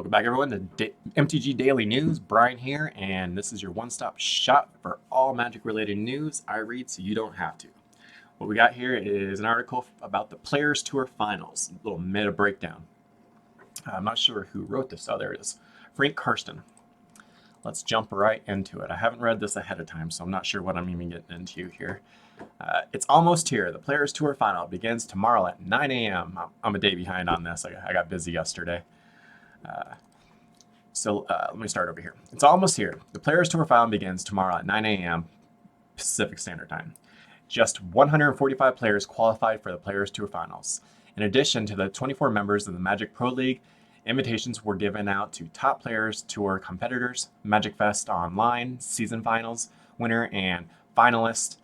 Welcome back, everyone, to MTG Daily News. Brian here, and this is your one-stop shop for all Magic-related news I read so you don't have to. What we got here is an article about the Players Tour Finals, a little meta breakdown. I'm not sure who wrote this. Oh, there it is. Frank Karsten. Let's jump right into it. I haven't read this ahead of time, so I'm not sure what I'm even getting into here. It's almost here. The Players Tour Final begins tomorrow at 9 a.m. I'm a day behind on this. I got busy yesterday. Let me start over here. It's almost here. The Players Tour Final begins tomorrow at 9 a.m. Pacific Standard Time. Just 145 players qualified for the Players Tour Finals. In addition to the 24 members of the Magic Pro League, invitations were given out to top Players Tour competitors, Magic Fest Online, Season Finals winner and finalist,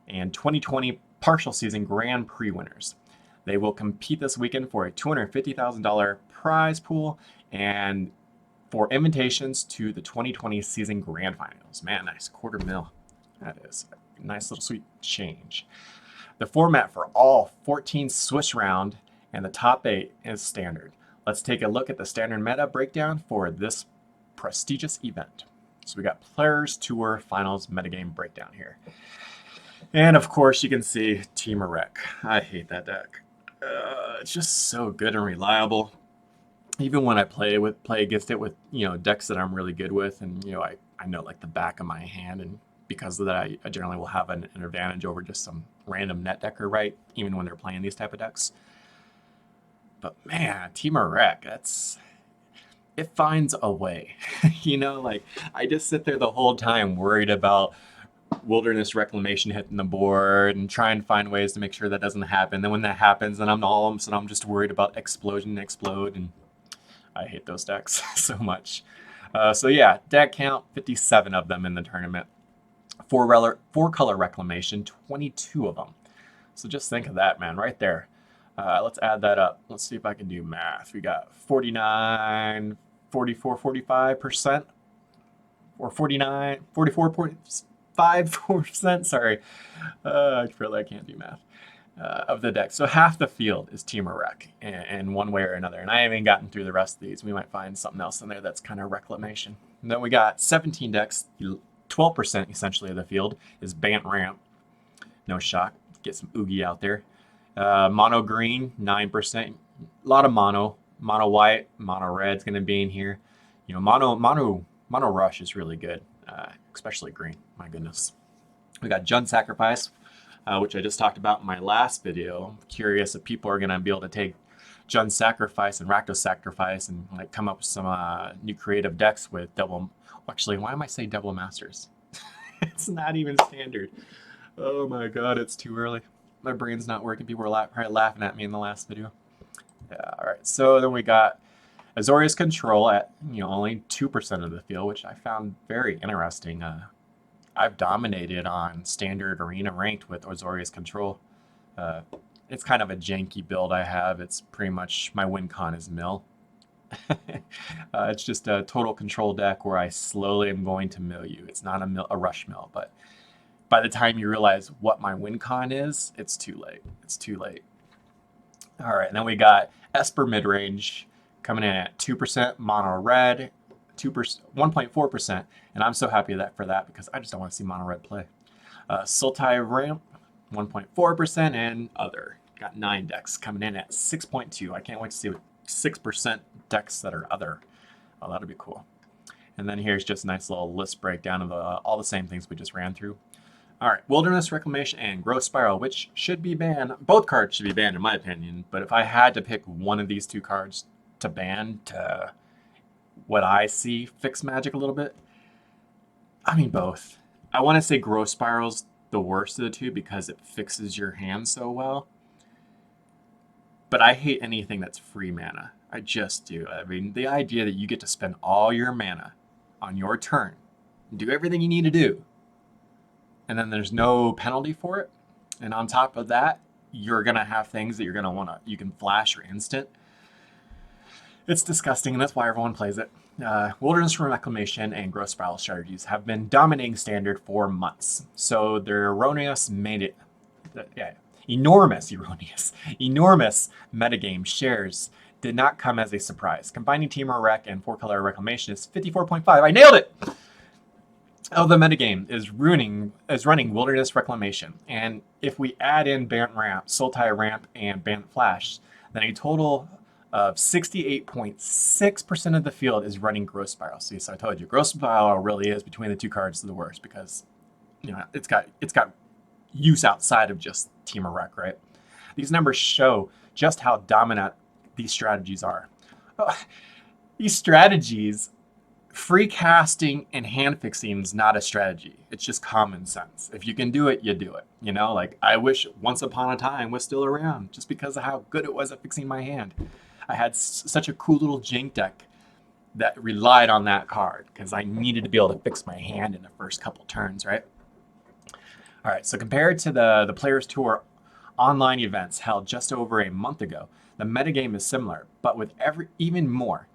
and 2020 partial season Grand Prix winners. They will compete this weekend for a $250,000 prize pool and for invitations to the 2020 season Grand Finals. Man, nice, $250,000. That is a nice little sweet change. The format for all 14 Swiss round and the top 8 is standard. Let's take a look at the standard meta breakdown for this prestigious event. So we got Players Tour Finals metagame breakdown here. And of course you can see Team Arek. I hate that deck. It's just so good and reliable. Even when I play against it with decks that I'm really good with, and I know like the back of my hand, and because of that I generally will have an advantage over just some random net decker, right? Even when they're playing these type of decks. But man, Team Arek, it finds a way. Like I just sit there the whole time worried about Wilderness Reclamation hitting the board and try and find ways to make sure that doesn't happen. Then when that happens, then I'm just worried about Explosion and Explode, and I hate those decks so much. So yeah, deck count 57 of them in the tournament. Four color Reclamation, 22 of them. So just think of that, man, right there. Let's add that up. Let's see if I can do math. We got 49, 44, 45%, or 49, 44.54%. Sorry, I feel like I can't do math. Of the deck. So half the field is Team Arek in one way or another. And I haven't gotten through the rest of these. We might find something else in there that's kind of Reclamation. And then we got 17 decks. 12% essentially of the field is Bant Ramp. No shock. Get some Oogie out there. Mono green, 9%. A lot of mono. Mono white, mono red's going to be in here. Mono rush is really good, especially green. My goodness. We got Jund Sacrifice, which I just talked about in my last video. I'm curious if people are going to be able to take Jund Sacrifice and Rakdos Sacrifice and come up with some new creative decks with double. Actually, why am I saying double masters? It's not even standard. Oh my god, it's too early. My brain's not working. People were probably laughing at me in the last video. Yeah, all right. So then we got Azorius Control at only 2% of the field, which I found very interesting. I've dominated on standard arena ranked with Azorius Control. It's kind of a janky build I have. It's pretty much my win con is mill. It's just a total control deck where I slowly am going to mill you. It's not a rush mill, but by the time you realize what my win con is, it's too late. It's too late. All right, and then we got Esper midrange coming in at 2%, mono red, 1.4%, and I'm so happy for that because I just don't want to see mono red play. Sultai ramp, 1.4%, and other. Got 9 decks coming in at 6.2. I can't wait to see what 6% decks that are other. Oh, that'll be cool. And then here's just a nice little list breakdown of all the same things we just ran through. All right, Wilderness Reclamation and Growth Spiral, which should be banned. Both cards should be banned in my opinion, but if I had to pick one of these two cards to ban to what I see fix Magic a little bit, I mean both. I want to say Growth Spiral's the worst of the two because it fixes your hand so well. But I hate anything that's free mana. I just do. I mean, the idea that you get to spend all your mana on your turn, do everything you need to do, and then there's no penalty for it. And on top of that, you're going to have things that you're going to you can flash or instant. It's disgusting, and that's why everyone plays it. Wilderness Reclamation and Growth Spiral strategies have been dominating standard for months. So their erroneous enormous metagame shares did not come as a surprise. Combining Temur Rec and 4-color Reclamation is 54.5. I nailed it! Oh, the metagame is running Wilderness Reclamation, and if we add in Bant Ramp, Sultai Ramp, and Bant Flash, then a total of 68.6% of the field is running Growth Spiral. See, so I told you, Growth Spiral really is between the two cards the worst because it's got use outside of just Temur Rec, right? These numbers show just how dominant these strategies are. These strategies, free casting and hand fixing is not a strategy. It's just common sense. If you can do it, you do it. Like I wish Once Upon a Time was still around just because of how good it was at fixing my hand. I had such a cool little jank deck that relied on that card because I needed to be able to fix my hand in the first couple turns, right? All right, so compared to the Players Tour online events held just over a month ago, the metagame is similar, but with even more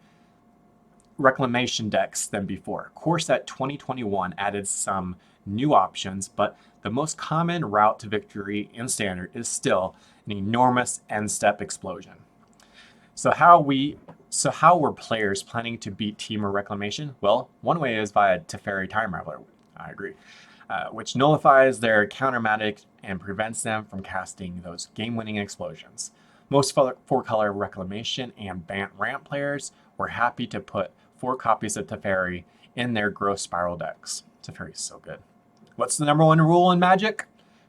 Reclamation decks than before. Core Set 2021 added some new options, but the most common route to victory in Standard is still an enormous end-step explosion. So how were players planning to beat Temur Reclamation? Well, one way is via Teferi Time Raveler. I agree. Which nullifies their countermagic and prevents them from casting those game-winning explosions. Most 4-color Reclamation and Bant Ramp players were happy to put 4 copies of Teferi in their Growth Spiral decks. Teferi is so good. What's the number one rule in Magic?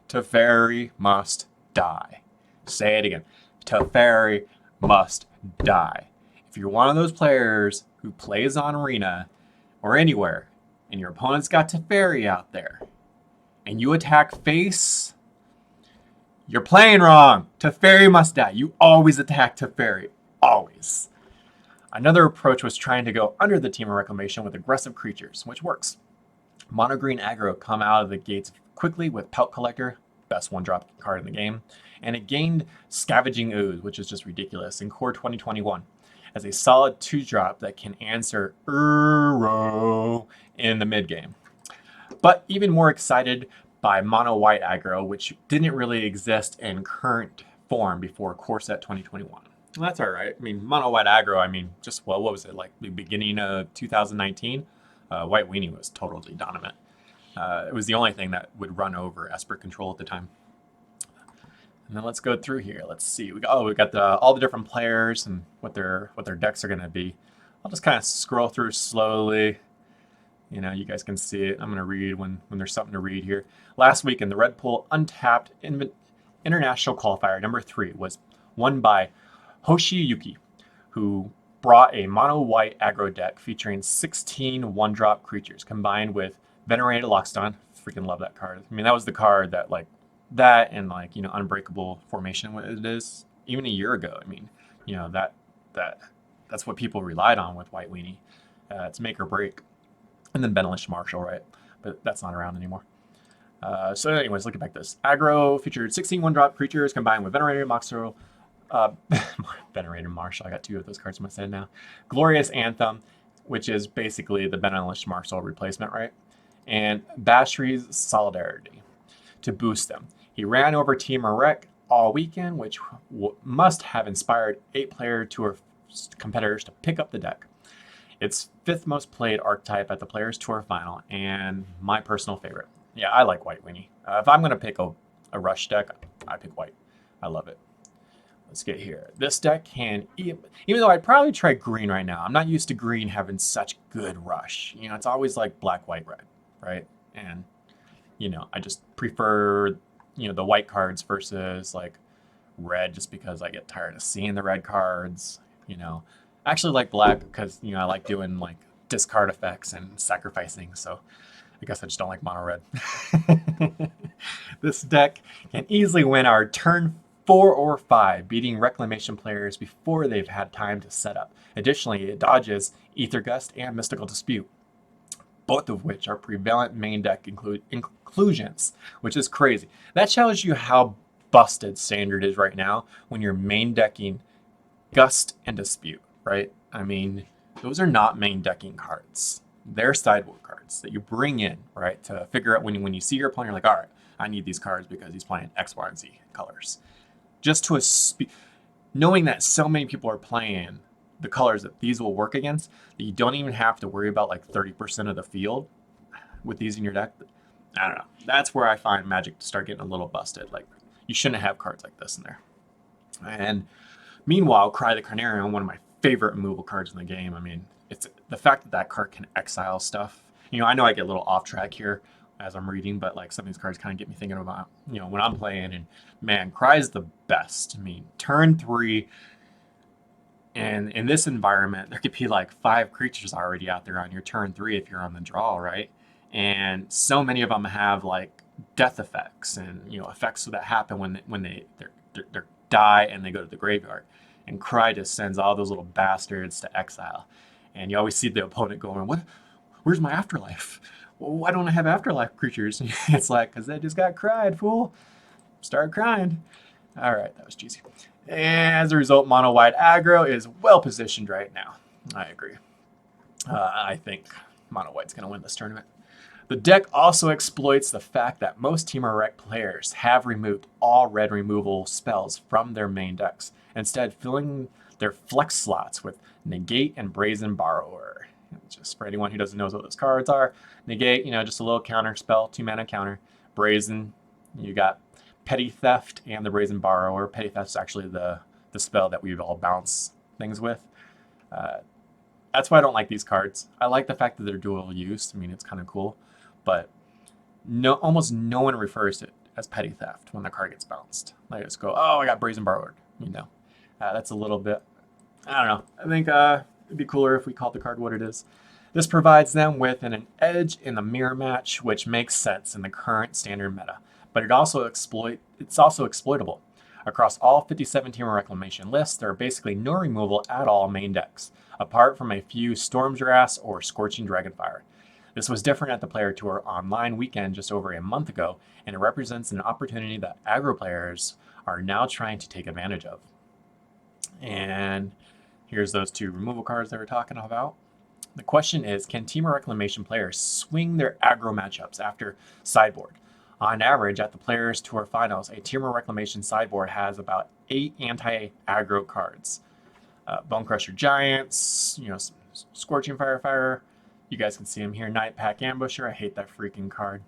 Teferi must die. Say it again. Teferi must die. If you're one of those players who plays on Arena or anywhere, and your opponent's got Teferi out there, and you attack face, you're playing wrong. Teferi must die. You always attack Teferi. Always. Another approach was trying to go under the Temur Reclamation with aggressive creatures, which works. Mono green aggro come out of the gates quickly with Pelt Collector, best 1-drop card in the game, and it gained Scavenging Ooze, which is just ridiculous, in Core 2021, as a solid 2-drop that can answer Uro in the mid-game. But even more excited by Mono White aggro, which didn't really exist in current form before Core Set 2021. Well, that's all right. I mean, Mono White aggro, what was it, like the beginning of 2019? White Weenie was totally dominant. It was the only thing that would run over Esper Control at the time. And then let's go through here. Let's see. We got all the different players and what their decks are going to be. I'll just kind of scroll through slowly. You guys can see it. I'm going to read when there's something to read here. Last week in the Red Pool Untapped International Qualifier number 3 was won by Hoshiyuki, who brought a mono white aggro deck featuring 16 1-drop creatures combined with Venerated Lockstone. Freaking love that card. That was the card that Unbreakable Formation it is even a year ago. That's what people relied on with White Weenie. It's make or break. And then Benevolent Marshal, right? But that's not around anymore. So anyways, looking back at this. Aggro featured 16 1-drop creatures combined with Venerated Marshal. Venerated Marshal, I got 2 of those cards in my head now. Glorious Anthem, which is basically the Benevolent Marshal replacement, right? And Bashri's Solidarity to boost them. He ran over Temur Rec all weekend, which must have inspired 8-player Tour competitors to pick up the deck. It's 5th most played archetype at the Players Tour Final, and my personal favorite. Yeah, I like White Weenie. If I'm going to pick a rush deck, I pick white. I love it. Let's get here. This deck can, even though I'd probably try green right now, I'm not used to green having such good rush. It's always like black, white, red, right? And, I just prefer, the white cards versus like red just because I get tired of seeing the red cards, I actually like black because, I like doing like discard effects and sacrificing. So I guess I just don't like mono red. This deck can easily win our turn 4 or 5, beating Reclamation players before they've had time to set up. Additionally, it dodges Ether Gust and Mystical Dispute, both of which are prevalent main deck inclusions, which is crazy. That shows you how busted Standard is right now when you're main decking Gust and Dispute, right? Those are not main decking cards. They're sideboard cards that you bring in, right, to figure out when you see your opponent, you're like, all right, I need these cards because he's playing X, Y, and Z colors. Just to knowing that so many people are playing the colors that these will work against, that you don't even have to worry about like 30% of the field with these in your deck. I don't know. That's where I find Magic to start getting a little busted. Like, you shouldn't have cards like this in there. And meanwhile, Cry the Carnarian, one of my favorite removal cards in the game. I mean, it's the fact that that card can exile stuff. You know, I know I get a little off track here as I'm reading, but like some of these cards kind of get me thinking about, you know, when I'm playing. And man, Cry is the best. I mean, turn 3, and in this environment, there could be like 5 creatures already out there on your turn 3 if you're on the draw, right? And so many of them have like death effects and, you know, effects that happen when they die and they go to the graveyard. And Cry just sends all those little bastards to exile. And you always see the opponent going, "What? Where's my afterlife? Well, why don't I have afterlife creatures?" It's like, because they just got cried, fool. Start crying. All right, that was cheesy. As a result, mono white aggro is well positioned right now. I agree. I think mono white's going to win this tournament. The deck also exploits the fact that most Temur Rec players have removed all red removal spells from their main decks, instead filling their flex slots with Negate and Brazen Borrower. Just for anyone who doesn't know what those cards are, Negate, you know, just a little counter spell, 2-mana counter. Brazen, you got Petty Theft and the Brazen Borrower. Petty Theft is actually the spell that we would all bounce things with. That's why I don't like these cards. I like the fact that they're dual use. I mean, it's kind of cool. But almost no one refers to it as Petty Theft when the card gets bounced. They just go, "Oh, I got Brazen Borrower." You know, that's a little bit, I don't know. I think it'd be cooler if we called the card what it is. This provides them with an edge in the mirror match, which makes sense in the current standard meta. But it's also exploitable. Across all 57 Temur Reclamation lists, there are basically no removal at all main decks, apart from a few Stormdrass or Scorching Dragonfire. This was different at the Player Tour Online weekend just over a month ago, and it represents an opportunity that aggro players are now trying to take advantage of. And here's those 2 removal cards that we're talking about. The question is, can Temur Reclamation players swing their aggro matchups after sideboard? On average, at the Players Tour Finals, a Temur Reclamation sideboard has about 8 anti-aggro cards. Bonecrusher Giants, you know, Scorching Firefighter. You guys can see him here. Night Pack Ambusher. I hate that freaking card.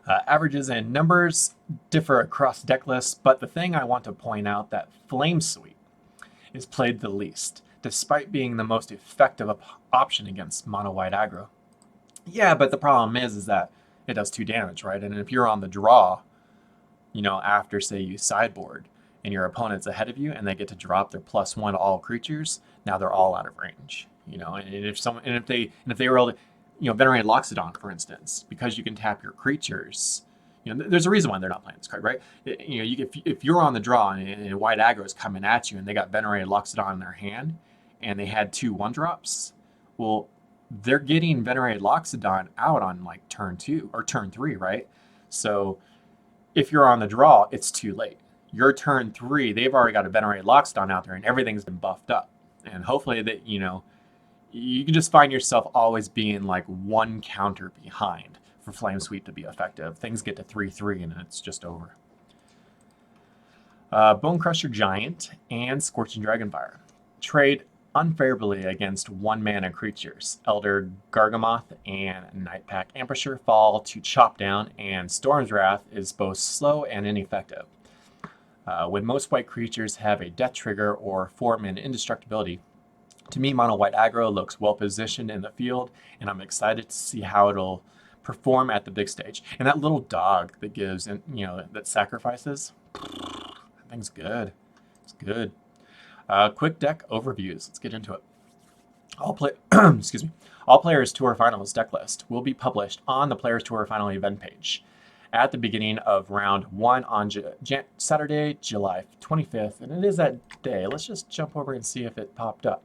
Averages and numbers differ across deck lists, but the thing I want to point out that Flame Sweep is played the least, despite being the most effective option against mono white aggro. Yeah, but the problem is that it does 2 damage, right? And if you're on the draw, you know, after say you sideboard and your opponent's ahead of you and they get to drop their +1 to all creatures, now they're all out of range. You know, and if they were able to, you know, Venerated Loxodon, for instance, because you can tap your creatures, you know, there's a reason why they're not playing this card, right? You know, if you're on the draw and white aggro is coming at you and they got Venerated Loxodon in their hand and they had 2 1-drops, well, they're getting Venerated Loxodon out on like turn 2 or turn 3, right? So if you're on the draw, it's too late. Your turn 3, they've already got a Venerated Loxodon out there and everything's been buffed up. And hopefully that, you know, you can just find yourself always being like 1 counter behind for Flame Sweep to be effective. Things get to 3-3 and it's just over. Bonecrusher Giant and Scorching Dragonfire trade unfavorably against 1-mana creatures. Elder Gargamoth and Night Pack Ambusher fall to chop down, and Storm's Wrath is both slow and ineffective. When most white creatures have a death trigger or 4-mana indestructibility, to me, mono white aggro looks well positioned in the field, and I'm excited to see how it'll perform at the big stage. And that little dog that gives, you know, that sacrifices, that thing's good. It's good. Quick deck overviews. Let's get into it. All Players Tour Finals deck list will be published on the Players Tour Final event page at the beginning of round 1 on Saturday, July 25th, and it is that day. Let's just jump over and see if it popped up.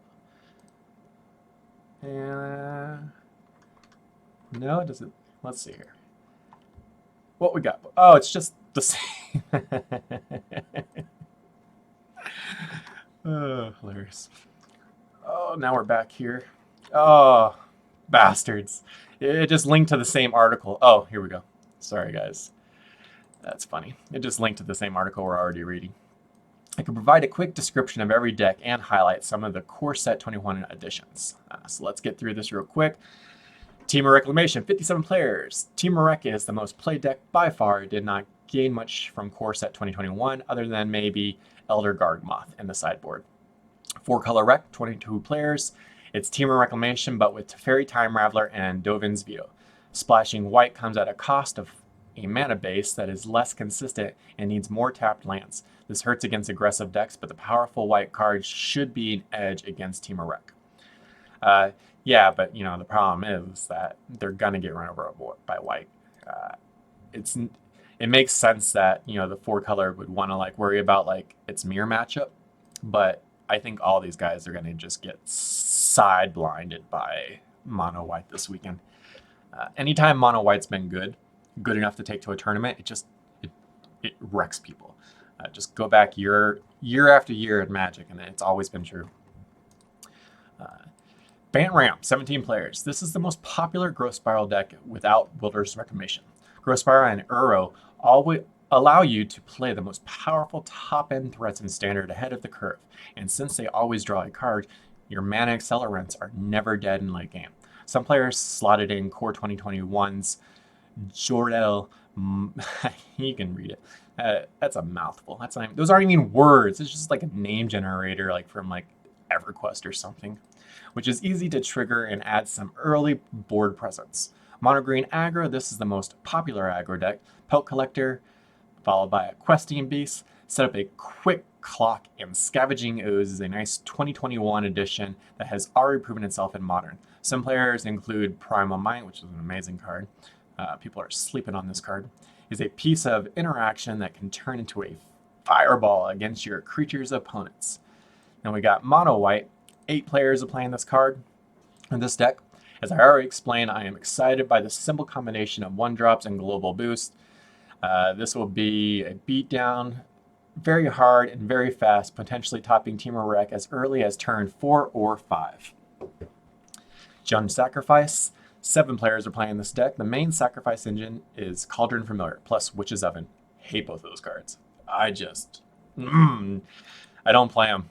No, it doesn't. Let's see here. What we got? Oh, it's just the same. Oh, hilarious. Oh, now we're back here. Oh, bastards. It just linked to the same article. Oh, here we go. Sorry, guys. That's funny. It just linked to the same article we're already reading. I can provide a quick description of every deck and highlight some of the core set 21 additions. So let's get through this real quick. Team of Reclamation, 57 players. Team of Rec is the most played deck by far. It did not gain much from core set 2021 other than maybe Elder Gargmoth in the sideboard. 4-color Rec, 22 players. It's Team of Reclamation but with Teferi, Time Raveler, and Dovin's Veto. Splashing white comes at a cost of a mana base that is less consistent and needs more tapped lands. This hurts against aggressive decks, but the powerful white cards should be an edge against Team of Rec. Yeah, but the problem is that they're gonna get run over by white. It makes sense that the 4-color would want to worry about its mirror matchup, but I think all these guys are gonna just get side blinded by mono white this weekend. Anytime mono white's been good enough to take to a tournament, it wrecks people. Just go back year after year at Magic, and it's always been true. Bant Ramp, 17 players. This is the most popular Growth Spiral deck without Builder's Reclamation. Growth Spiral and Uro always allow you to play the most powerful top-end threats in Standard ahead of the curve, and since they always draw a card, your mana accelerants are never dead in late game. Some players slotted in Core 2021's Jor-El. You can read it. That's a mouthful. Those aren't even words. It's just like a name generator, from EverQuest or something, which is easy to trigger and add some early board presence. Mono green aggro. This is the most popular aggro deck. Pelt Collector, followed by a Questing Beast. Set up a quick clock, and Scavenging Ooze is a nice 2021 edition that has already proven itself in Modern. Some players include Primal Might, which is an amazing card. People are sleeping on this card. Is a piece of interaction that can turn into a fireball against your creature's opponents. Then we got Mono White. 8 players are playing this card in this deck. As I already explained, I am excited by the simple combination of 1-drops and global boost. This will be a beatdown, very hard and very fast, potentially topping Team of Rec as early as turn 4 or 5. Jund Sacrifice. 7 players are playing this deck. The main sacrifice engine is Cauldron Familiar plus Witch's Oven. Hate both of those cards. I don't play them.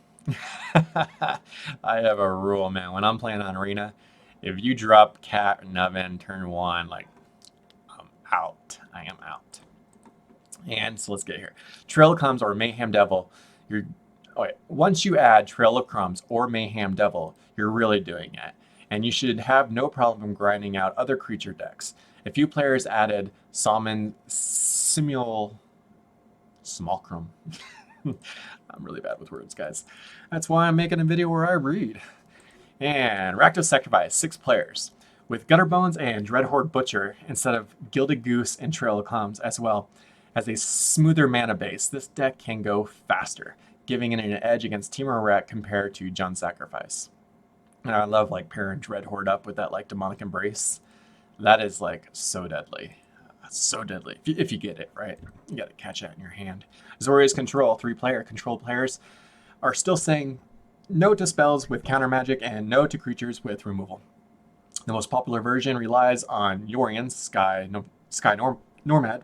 I have a rule, man. When I'm playing on Arena, if you drop Cat and Oven turn 1, I'm out. I am out. And so let's get here. Trail of Crumbs or Mayhem Devil. Once you add Trail of Crumbs or Mayhem Devil, you're really doing it. And you should have no problem grinding out other creature decks. A few players added Salmon Simulacrum. I'm really bad with words, guys. That's why I'm making a video where I read. And Rakdos Sacrifice, 6 players. With Gutterbones and Dreadhorde Butcher instead of Gilded Goose and Trail of Crumbs, as well as a smoother mana base, this deck can go faster, giving it an edge against Team of Rec compared to Jund Sacrifice. And I love pairing Dreadhorde up with that Demonic Embrace. That is so deadly. So deadly. If you get it, right? You got to catch that in your hand. Zoria's Control, 3-player control players are still saying no to spells with counter magic and no to creatures with removal. The most popular version relies on Yorian's Sky Nomad,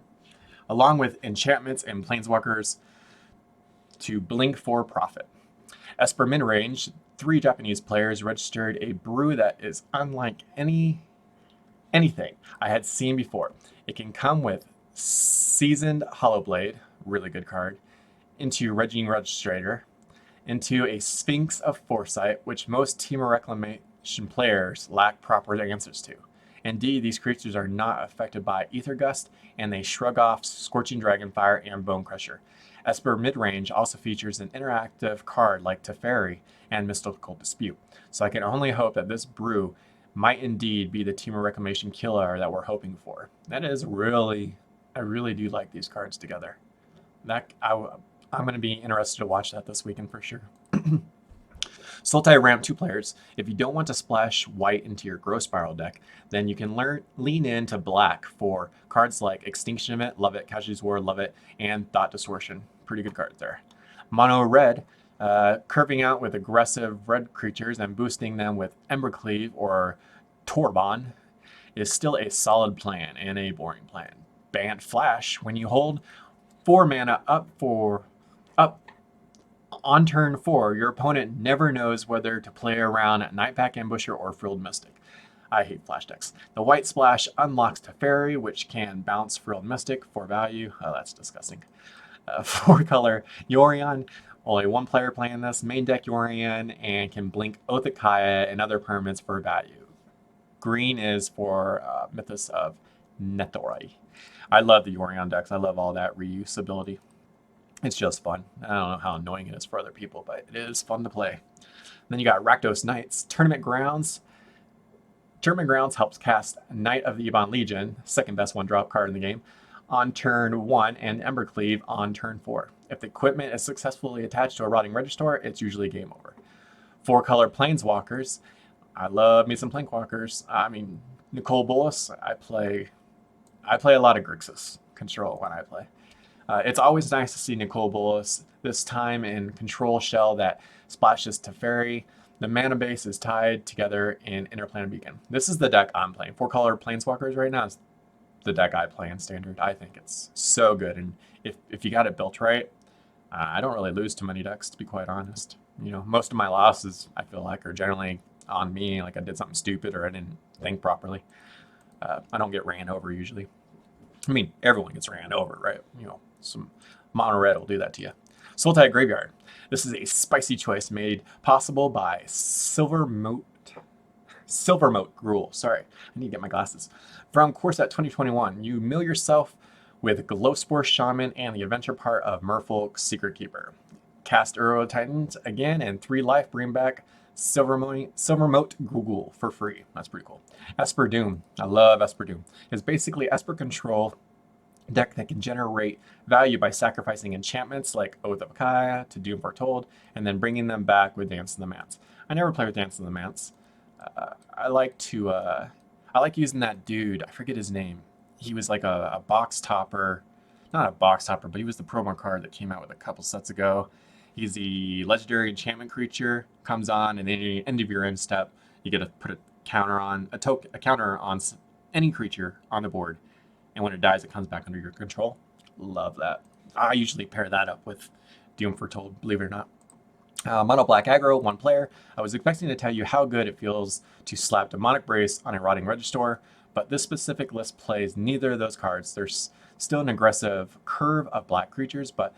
along with enchantments and planeswalkers to blink for profit. Esper Midrange, 3 Japanese players registered a brew that is unlike anything I had seen before. It can come with Seasoned Hollowblade, really good card, into Regine Registrator, into a Sphinx of Foresight, which most Team of Reclamation players lack proper answers to. Indeed, these creatures are not affected by Ether Gust, and they shrug off Scorching Dragonfire and Bone Crusher. Esper Midrange also features an interactive card like Teferi and Mystical Dispute, so I can only hope that this brew might indeed be the Team of Reclamation killer that we're hoping for. That is I really do like these cards together. I'm going to be interested to watch that this weekend for sure. Sultai Ramp, 2 players. If you don't want to splash white into your Growth Spiral deck, then you can lean into black for cards like Extinction Event, love it, Casualties War, love it, and Thought Distortion. Pretty good cards there. Mono Red, curving out with aggressive red creatures and boosting them with Embercleave or Torbon is still a solid plan and a boring plan. Bant Flash, when you hold 4 mana up On turn 4, your opponent never knows whether to play around Nightpack Ambusher or Frilled Mystic. I hate flash decks. The white splash unlocks Teferi, which can bounce Frilled Mystic for value. Oh, that's disgusting. 4-color Yorion. Only one player playing this. Main deck Yorion and can blink Othakaya and other permanents for value. Green is for Mythos of Nettori. I love the Yorion decks. I love all that reusability. It's just fun. I don't know how annoying it is for other people, but it is fun to play. Then you got Rakdos Knights. Tournament Grounds. Tournament Grounds helps cast Knight of the Ebon Legion, second best 1-drop card in the game, on turn 1 and Embercleave on turn 4. If the equipment is successfully attached to a Rotting Registrar, it's usually game over. 4-color Planeswalkers. I love me some Planeswalkers. I mean, Nicole Bolas, I play a lot of Grixis Control when I play. It's always nice to see Nicole Bolas, this time in Control Shell that splashes Teferi. The mana base is tied together in Interplanar Beacon. This is the deck I'm playing. 4-color Planeswalkers right now is the deck I play in Standard. I think it's so good, and if you got it built right, I don't really lose too many decks, to be quite honest. You know, most of my losses, I feel like, are generally on me, like I did something stupid or I didn't think properly. I don't get ran over usually. I mean, everyone gets ran over, right? You know, some mono red will do that to you. Sultai Graveyard. This is a spicy choice made possible by Silvermote Gruel. Sorry, I need to get my glasses. From Core Set 2021, you mill yourself with Glowspore Shaman and the adventure part of Merfolk Secret Keeper. Cast Uro Titans again, and 3 life, bring back Silvermote Gruel for free. That's pretty cool. Esper Doom. I love Esper Doom. It's basically Esper Control deck that can generate value by sacrificing enchantments like Oath of Kaya to Doom Foretold, and then bringing them back with Dance of the Manse. I never play with Dance of the Manse. I like using that dude. I forget his name. He was like a box topper, not a box topper, but he was the promo card that came out with a couple sets ago. He's the legendary enchantment creature. Comes on, and at the end of your end step, you get to put a counter on any creature on the board. And when it dies, it comes back under your control. Love that. I usually pair that up with Doom Foretold, believe it or not. Mono Black Aggro, 1 player. I was expecting to tell you how good it feels to slap Demonic Brace on a Rotting Registrar, but this specific list plays neither of those cards. There's still an aggressive curve of black creatures, but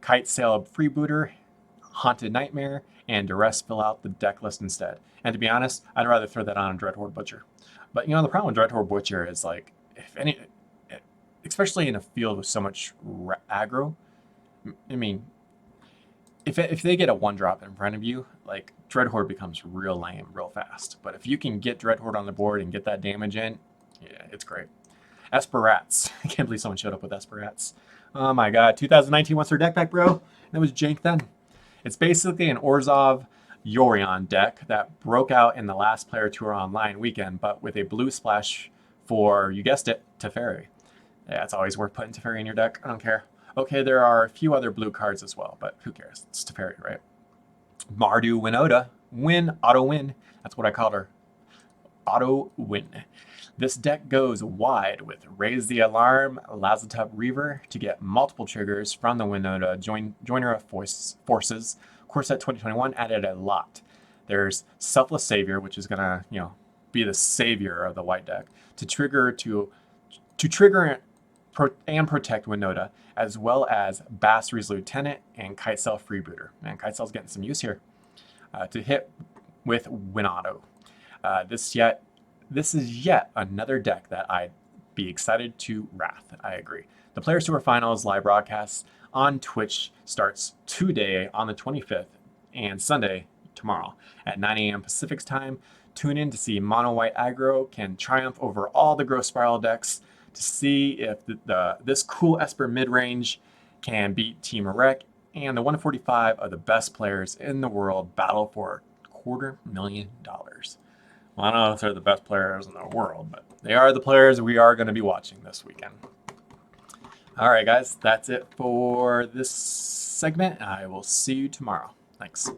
Kite Sail Freebooter, Haunted Nightmare, and Duress fill out the deck list instead. And to be honest, I'd rather throw that on a Dreadhorde Butcher. But you know, the problem with Dreadhorde Butcher is like, especially in a field with so much aggro, I mean, if they get a 1-drop in front of you, like, Dreadhorde becomes real lame real fast. But if you can get Dreadhorde on the board and get that damage in, yeah, it's great. Esperats. I can't believe someone showed up with Esperats. Oh my god, 2019 wants their deck back, bro. That was jank then. It's basically an Orzhov Yorion deck that broke out in the last Player Tour Online weekend, but with a blue splash for, you guessed it, Teferi. Yeah, it's always worth putting Teferi in your deck. I don't care. Okay, there are a few other blue cards as well, but who cares? It's Teferi, right? Mardu Winota. Auto win. That's what I called her. Auto win. This deck goes wide with Raise the Alarm, Lazatub Reaver to get multiple triggers from the Winota Joiner of Forces. Core Set 2021 added a lot. There's Selfless Savior, which is gonna, be the savior of the white deck to trigger and protect Winota, as well as Basri's Lieutenant and Kitesail Freebooter. Man, Kitesail's getting some use here. To hit with Winauto. This is yet another deck that I'd be excited to wrath. I agree. The Players Tour Finals live broadcast on Twitch starts today on the 25th and Sunday tomorrow at 9 a.m. Pacific time. Tune in to see Mono White Aggro can triumph over all the Growth Spiral decks to see if this cool Esper mid-range can beat Team Arek and the 145 of the best players in the world battle for $250,000. Well, I don't know if they're the best players in the world, but they are the players we are going to be watching this weekend. All right, guys, that's it for this segment. I will see you tomorrow. Thanks.